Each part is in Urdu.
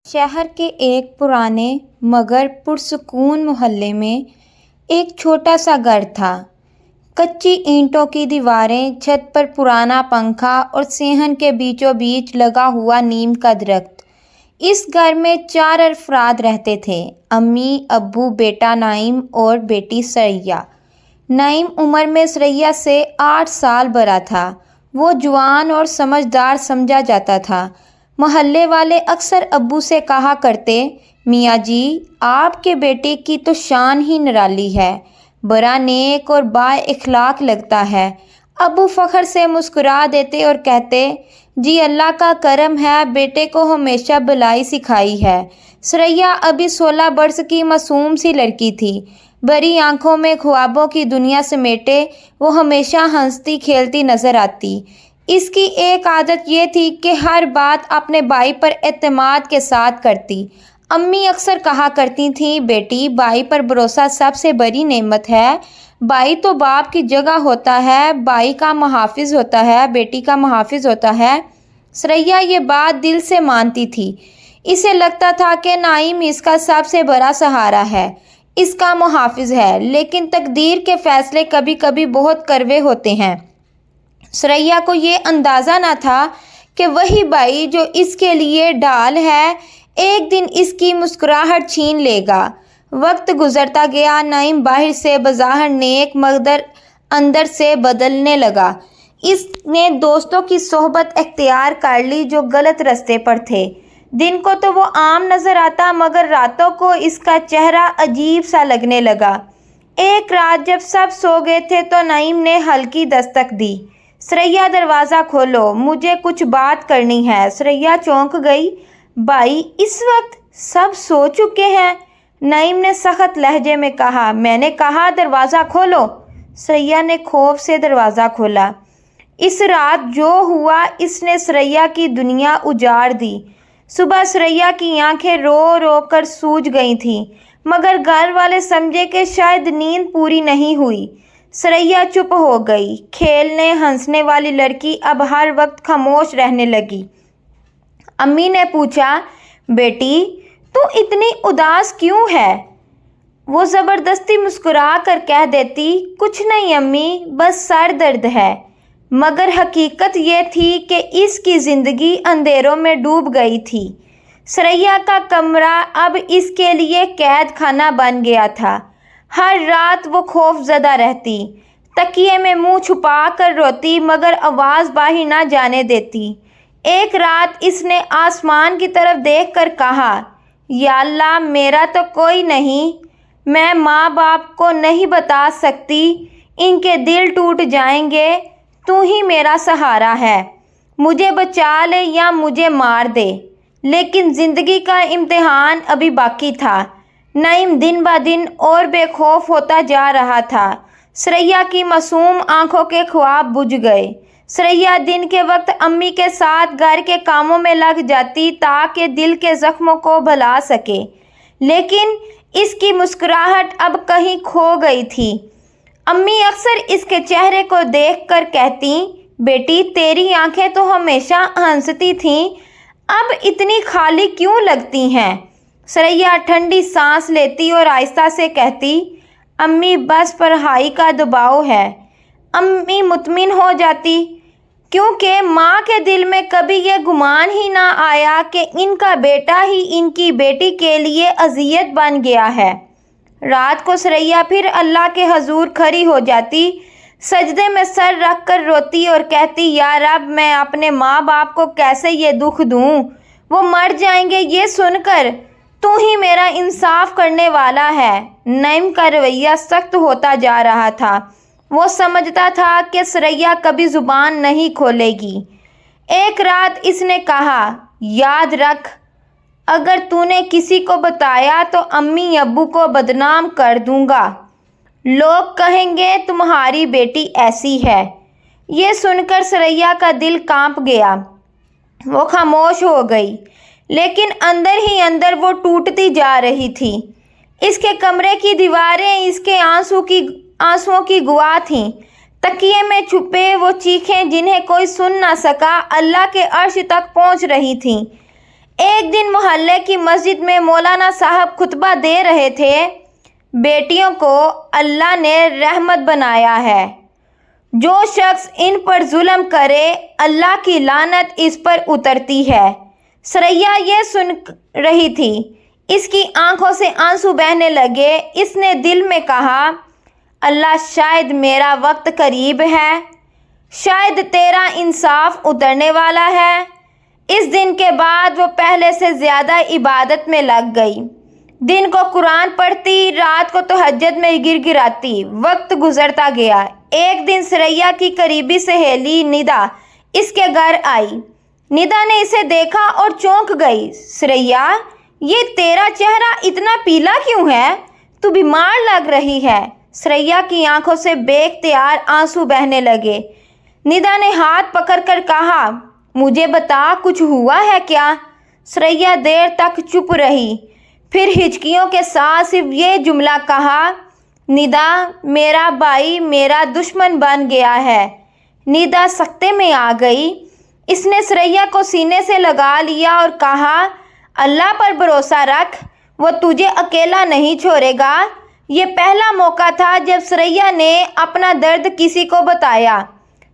شہر کے ایک پرانے مگر پرسکون محلے میں ایک چھوٹا سا گھر تھا۔ کچی اینٹوں کی دیواریں، چھت پر پرانا پنکھا اور صحن کے بیچوں بیچ لگا ہوا نیم کا درخت۔ اس گھر میں 4 افراد رہتے تھے: امی، ابو، بیٹا نعیم اور بیٹی ثریا۔ نعیم عمر میں ثریا سے 8 سال بڑا تھا۔ وہ جوان اور سمجھدار سمجھا جاتا تھا۔ محلے والے اکثر ابو سے کہا کرتے: میاں جی، آپ کے بیٹے کی تو شان ہی نرالی ہے، بڑا نیک اور با اخلاق لگتا ہے۔ ابو فخر سے مسکرا دیتے اور کہتے: جی اللہ کا کرم ہے، بیٹے کو ہمیشہ بھلائی سکھائی ہے۔ ثریا ابھی 16 برس کی معصوم سی لڑکی تھی۔ بڑی آنکھوں میں خوابوں کی دنیا سمیٹے وہ ہمیشہ ہنستی کھیلتی نظر آتی۔ اس کی ایک عادت یہ تھی کہ ہر بات اپنے بھائی پر اعتماد کے ساتھ کرتی۔ امی اکثر کہا کرتی تھیں: بیٹی، بھائی پر بھروسہ سب سے بڑی نعمت ہے۔ بھائی تو باپ کی جگہ ہوتا ہے، بھائی کا محافظ ہوتا ہے، بیٹی کا محافظ ہوتا ہے۔ ثریا یہ بات دل سے مانتی تھی۔ اسے لگتا تھا کہ نعیم اس کا سب سے بڑا سہارا ہے، اس کا محافظ ہے، لیکن تقدیر کے فیصلے کبھی کبھی بہت کڑوے ہوتے ہیں۔ ثریا کو یہ اندازہ نہ تھا کہ وہی بھائی جو اس کے لیے ڈھال ہے، ایک دن اس کی مسکراہٹ چھین لے گا۔ وقت گزرتا گیا۔ نعیم باہر سے بظاہر نیک مگر اندر سے بدلنے لگا۔ اس نے دوستوں کی صحبت اختیار کر لی جو غلط راستے پر تھے۔ دن کو تو وہ عام نظر آتا، مگر راتوں کو اس کا چہرہ عجیب سا لگنے لگا۔ ایک رات جب سب سو گئے تھے تو نعیم نے ہلکی دستک دی: ثریا، دروازہ کھولو، مجھے کچھ بات کرنی ہے۔ ثریا چونک گئی۔ بھائی، اس وقت سب سو چکے ہیں، نعیم نے سخت لہجے میں کہا۔ میں نے کہا دروازہ کھولو۔ ثریا نے خوف سے دروازہ کھولا۔ اس رات جو ہوا، اس نے ثریا کی دنیا اجاڑ دی۔ صبح ثریا کی آنکھیں رو رو کر سوج گئی تھیں، مگر گھر والے سمجھے کہ شاید نیند پوری نہیں ہوئی۔ ثریا چپ ہو گئی۔ کھیلنے ہنسنے والی لڑکی اب ہر وقت خاموش رہنے لگی۔ امی نے پوچھا: بیٹی، تو اتنی اداس کیوں ہے؟ وہ زبردستی مسکرا کر کہہ دیتی: کچھ نہیں امی، بس سر درد ہے۔ مگر حقیقت یہ تھی کہ اس کی زندگی اندھیروں میں ڈوب گئی تھی۔ ثریا کا کمرہ اب اس کے لیے قید خانہ بن گیا تھا۔ ہر رات وہ خوف زدہ رہتی، تکیے میں منہ چھپا کر روتی، مگر آواز باہر نہ جانے دیتی۔ ایک رات اس نے آسمان کی طرف دیکھ کر کہا: یا اللہ، میرا تو کوئی نہیں، میں ماں باپ کو نہیں بتا سکتی، ان کے دل ٹوٹ جائیں گے، تو ہی میرا سہارا ہے، مجھے بچا لے یا مجھے مار دے۔ لیکن زندگی کا امتحان ابھی باقی تھا۔ نعیم دن بہ دن اور بے خوف ہوتا جا رہا تھا۔ ثریا کی معصوم آنکھوں کے خواب بجھ گئے۔ ثریا دن کے وقت امی کے ساتھ گھر کے کاموں میں لگ جاتی تاکہ دل کے زخموں کو بھلا سکے، لیکن اس کی مسکراہٹ اب کہیں کھو گئی تھی۔ امی اکثر اس کے چہرے کو دیکھ کر کہتی: بیٹی، تیری آنکھیں تو ہمیشہ ہنستی تھیں، اب اتنی خالی کیوں لگتی ہیں؟ ثریا ٹھنڈی سانس لیتی اور آہستہ سے کہتی: امی، بس پڑھائی کا دباؤ ہے۔ امی مطمئن ہو جاتی، کیونکہ ماں کے دل میں کبھی یہ گمان ہی نہ آیا کہ ان کا بیٹا ہی ان کی بیٹی کے لیے اذیت بن گیا ہے۔ رات کو ثریا پھر اللہ کے حضور کھڑی ہو جاتی، سجدے میں سر رکھ کر روتی اور کہتی: یا رب، میں اپنے ماں باپ کو کیسے یہ دکھ دوں؟ وہ مر جائیں گے یہ سن کر، تو ہی میرا انصاف کرنے والا ہے۔ نعیم کا رویہ سخت ہوتا جا رہا تھا۔ وہ سمجھتا تھا کہ ثریا کبھی زبان نہیں کھولے گی۔ ایک رات اس نے کہا: یاد رکھ، اگر تو نے کسی کو بتایا تو امی ابو کو بدنام کر دوں گا، لوگ کہیں گے تمہاری بیٹی ایسی ہے۔ یہ سن کر ثریا کا دل کانپ گیا۔ وہ خاموش ہو گئی، لیکن اندر ہی اندر وہ ٹوٹتی جا رہی تھی۔ اس کے کمرے کی دیواریں اس کے آنسوؤں کی گواہ تھیں۔ تکیے میں چھپے وہ چیخیں جنہیں کوئی سن نہ سکا، اللہ کے عرش تک پہنچ رہی تھیں۔ ایک دن محلے کی مسجد میں مولانا صاحب خطبہ دے رہے تھے، بیٹیوں کو اللہ نے رحمت بنایا ہے، جو شخص ان پر ظلم کرے اللہ کی لعنت اس پر اترتی ہے۔ ثریا یہ سن رہی تھی، اس کی آنکھوں سے آنسو بہنے لگے۔ اس نے دل میں کہا، اللہ شاید میرا وقت قریب ہے، شاید تیرا انصاف اترنے والا ہے۔ اس دن کے بعد وہ پہلے سے زیادہ عبادت میں لگ گئی، دن کو قرآن پڑھتی، رات کو تہجد میں گر گراتی۔ وقت گزرتا گیا۔ ایک دن ثریا کی قریبی سہیلی ندا اس کے گھر آئی۔ ندا نے اسے دیکھا اور چونک گئی۔ ثریا، یہ تیرا چہرہ اتنا پیلا کیوں ہے؟ تو بیمار لگ رہی ہے۔ ثریا کی آنکھوں سے بے اختیار آنسو بہنے لگے۔ ندا نے ہاتھ پکڑ کر کہا، مجھے بتا، کچھ ہوا ہے کیا؟ ثریا دیر تک چپ رہی، پھر ہچکیوں کے ساتھ صرف یہ جملہ کہا، ندا، میرا بھائی میرا دشمن بن گیا ہے۔ ندا سکتے میں آ گئی۔ اس نے ثریا کو سینے سے لگا لیا اور کہا، اللہ پر بھروسہ رکھ، وہ تجھے اکیلا نہیں چھوڑے گا۔ یہ پہلا موقع تھا جب ثریا نے اپنا درد کسی کو بتایا۔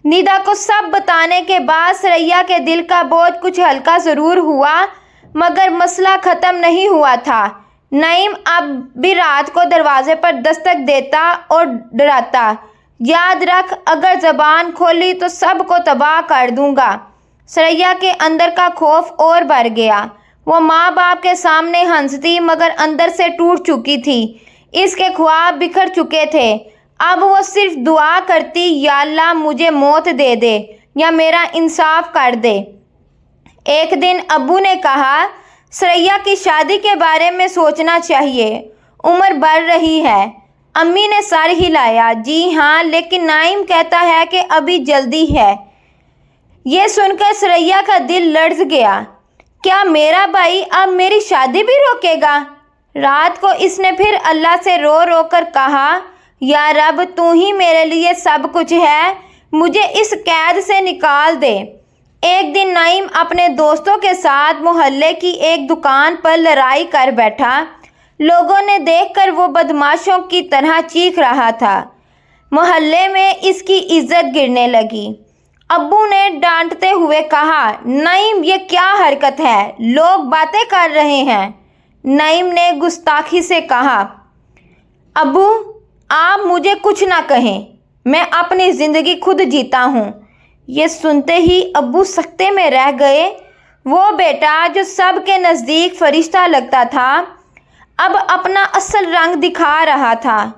ندا کو سب بتانے کے بعد ثریا کے دل کا بوجھ کچھ ہلکا ضرور ہوا، مگر مسئلہ ختم نہیں ہوا تھا۔ نعیم اب بھی رات کو دروازے پر دستک دیتا اور ڈراتا، یاد رکھ، اگر زبان کھولی تو سب کو تباہ کر دوں گا۔ ثریا کے اندر کا خوف اور بڑھ گیا۔ وہ ماں باپ کے سامنے ہنستی، مگر اندر سے ٹوٹ چکی تھی۔ اس کے خواب بکھر چکے تھے۔ اب وہ صرف دعا کرتی، یا اللہ مجھے موت دے دے یا میرا انصاف کر دے۔ ایک دن ابو نے کہا، ثریا کی شادی کے بارے میں سوچنا چاہیے، عمر بڑھ رہی ہے۔ امی نے سر ہلایا، جی ہاں، لیکن نعیم کہتا ہے کہ ابھی جلدی ہے۔ یہ سن کر ثریا کا دل لرز گیا۔ کیا میرا بھائی اب میری شادی بھی روکے گا؟ رات کو اس نے پھر اللہ سے رو رو کر کہا، یا رب، تو ہی میرے لیے سب کچھ ہے، مجھے اس قید سے نکال دے۔ ایک دن نعیم اپنے دوستوں کے ساتھ محلے کی ایک دکان پر لڑائی کر بیٹھا۔ لوگوں نے دیکھ کر وہ بدماشوں کی طرح چیخ رہا تھا۔ محلے میں اس کی عزت گرنے لگی۔ ابو نے ڈانٹتے ہوئے کہا، نعیم، یہ کیا حرکت ہے؟ لوگ باتیں کر رہے ہیں۔ نعیم نے گستاخی سے کہا، ابو، آپ مجھے کچھ نہ کہیں، میں اپنی زندگی خود جیتا ہوں۔ یہ سنتے ہی ابو سکتے میں رہ گئے۔ وہ بیٹا جو سب کے نزدیک فرشتہ لگتا تھا، اب اپنا اصل رنگ دکھا رہا تھا۔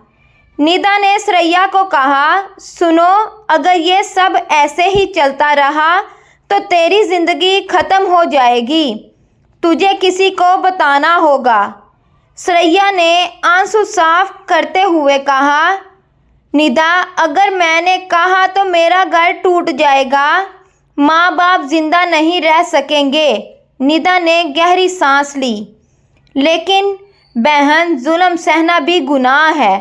ندا نے ثریا کو کہا، سنو، اگر یہ سب ایسے ہی چلتا رہا تو تیری زندگی ختم ہو جائے گی، تجھے کسی کو بتانا ہوگا۔ ثریا نے آنسو صاف کرتے ہوئے کہا، ندا، اگر میں نے کہا تو میرا گھر ٹوٹ جائے گا، ماں باپ زندہ نہیں رہ سکیں گے۔ ندا نے گہری سانس لی، لیکن بہن، ظلم سہنا بھی گناہ ہے،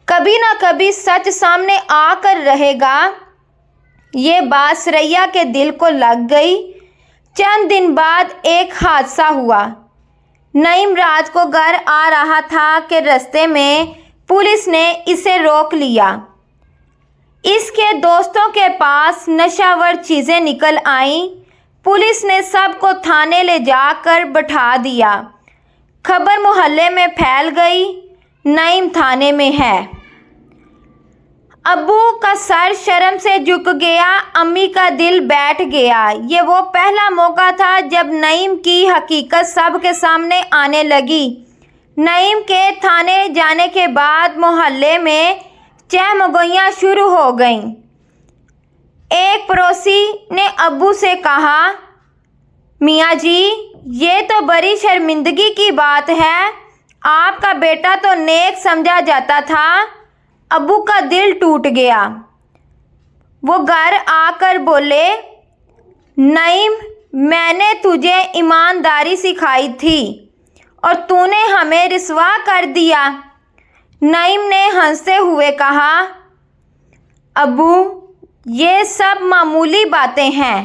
کبھی نہ کبھی سچ سامنے آ کر رہے گا۔ یہ بات ثریا کے دل کو لگ گئی۔ چند دن بعد ایک حادثہ ہوا۔ نعیم رات کو گھر آ رہا تھا کہ رستے میں پولیس نے اسے روک لیا۔ اس کے دوستوں کے پاس نشہ ور چیزیں نکل آئیں۔ پولیس نے سب کو تھانے لے جا کر بٹھا دیا۔ خبر محلے میں پھیل گئی، نعیم تھانے میں ہے۔ ابو کا سر شرم سے جھک گیا، امی کا دل بیٹھ گیا۔ یہ وہ پہلا موقع تھا جب نعیم کی حقیقت سب کے سامنے آنے لگی۔ نعیم کے تھانے جانے کے بعد محلے میں چہمگوئیاں شروع ہو گئیں۔ ایک پڑوسی نے ابو سے کہا، میاں جی، یہ تو بڑی شرمندگی کی بات ہے، آپ کا بیٹا تو نیک سمجھا جاتا تھا۔ ابو کا دل ٹوٹ گیا۔ وہ گھر آ کر بولے، نعیم، میں نے تجھے ایمانداری سکھائی تھی اور تو نے ہمیں رسوا کر دیا۔ نعیم نے ہنستے ہوئے کہا، ابو، یہ سب معمولی باتیں ہیں،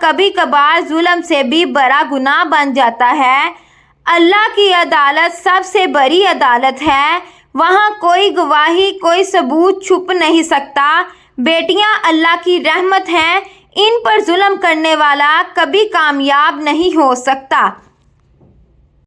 کبھی کبھار ظلم سے بھی بڑا گناہ بن جاتا ہے۔ اللہ کی عدالت سب سے بڑی عدالت ہے، وہاں کوئی گواہی، کوئی ثبوت چھپ نہیں سکتا۔ بیٹیاں اللہ کی رحمت ہیں، ان پر ظلم کرنے والا کبھی کامیاب نہیں ہو سکتا۔